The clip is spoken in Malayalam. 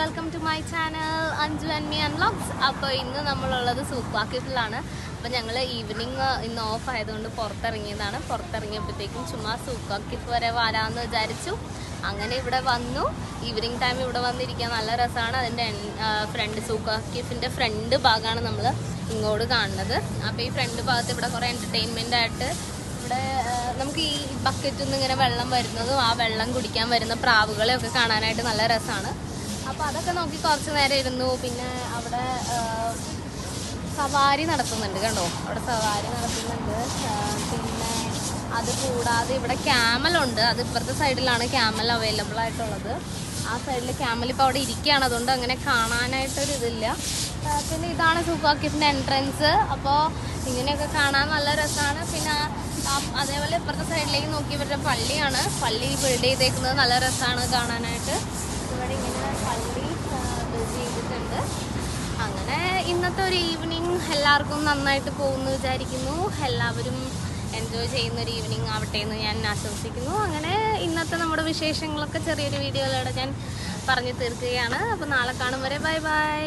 Welcome to my channel Anju and me and vlogs. അപ്പോൾ ഇന്ന് നമ്മളുള്ളത് സൂക്വാക്കിഫിലാണ്. അപ്പോൾ ഞങ്ങൾ ഈവനിങ് ഇന്ന് ഓഫ് ആയതുകൊണ്ട് പുറത്തിറങ്ങിയതാണ്. പുറത്തിറങ്ങിയപ്പോഴത്തേക്കും ചുമ്മാ സൂക്വാക്കിഫ് വരെ വരാമെന്ന് വിചാരിച്ചു. അങ്ങനെ ഇവിടെ വന്നു. ഈവനിങ് ടൈം ഇവിടെ വന്നിരിക്കാൻ നല്ല രസമാണ്. അതിൻ്റെ ഫ്രണ്ട് സൂക്വാക്കിഫിൻ്റെ ഫ്രണ്ട് ഭാഗമാണ് നമ്മൾ ഇങ്ങോട്ട് കാണുന്നത്. അപ്പോൾ ഈ ഫ്രണ്ട് ഭാഗത്ത് ഇവിടെ കുറേ എൻ്റർടൈൻമെൻ്റ് ആയിട്ട് ഇവിടെ നമുക്ക് ഈ ബക്കറ്റിൽ നിന്ന് ഇങ്ങനെ വെള്ളം വരുന്നതും ആ വെള്ളം കുടിക്കാൻ വരുന്ന പ്രാവുകളെയൊക്കെ കാണാനായിട്ട് നല്ല രസമാണ്. അപ്പോൾ അതൊക്കെ നോക്കി കുറച്ച് നേരം ഇരുന്നു. പിന്നെ അവിടെ സവാരി നടത്തുന്നുണ്ട് കണ്ടോ, അവിടെ സവാരി നടത്തുന്നുണ്ട്. പിന്നെ അത് കൂടാതെ ഇവിടെ ക്യാമലുണ്ട്. അത് ഇപ്പുറത്തെ സൈഡിലാണ് ക്യാമൽ അവൈലബിൾ ആയിട്ടുള്ളത്. ആ സൈഡിൽ ക്യാമൽ ഇപ്പോൾ അവിടെ ഇരിക്കുകയാണ്, അതുകൊണ്ട് അങ്ങനെ കാണാനായിട്ടൊരു ഇതില്ല. പിന്നെ ഇതാണ് സൂക്വാക്കിഫിൻ്റെ എൻട്രൻസ്. അപ്പോൾ ഇങ്ങനെയൊക്കെ കാണാൻ നല്ല രസമാണ്. പിന്നെ അതേപോലെ ഇപ്പുറത്തെ സൈഡിലേക്ക് നോക്കി ഇവരുടെ പള്ളിയാണ്. പള്ളി ബിൽഡ് ചെയ്തേക്കുന്നത് നല്ല രസമാണ് കാണാനായിട്ട്. ഇവിടെ ഇങ്ങനെ പള്ളി ബിൽഡ് ചെയ്തിട്ടുണ്ട്. അങ്ങനെ ഇന്നത്തെ ഒരു ഈവനിങ് എല്ലാവർക്കും നന്നായിട്ട് പോകുമെന്ന് വിചാരിക്കുന്നു. എല്ലാവരും എൻജോയ് ചെയ്യുന്നൊരു ഈവനിങ് ആവട്ടെ എന്ന് ഞാൻ ആശംസിക്കുന്നു. അങ്ങനെ ഇന്നത്തെ നമ്മുടെ വിശേഷങ്ങളൊക്കെ ചെറിയൊരു വീഡിയോയിലൂടെ ഞാൻ പറഞ്ഞു തീർക്കുകയാണ്. അപ്പോൾ നാളെ കാണും വരെ ബൈ ബൈ.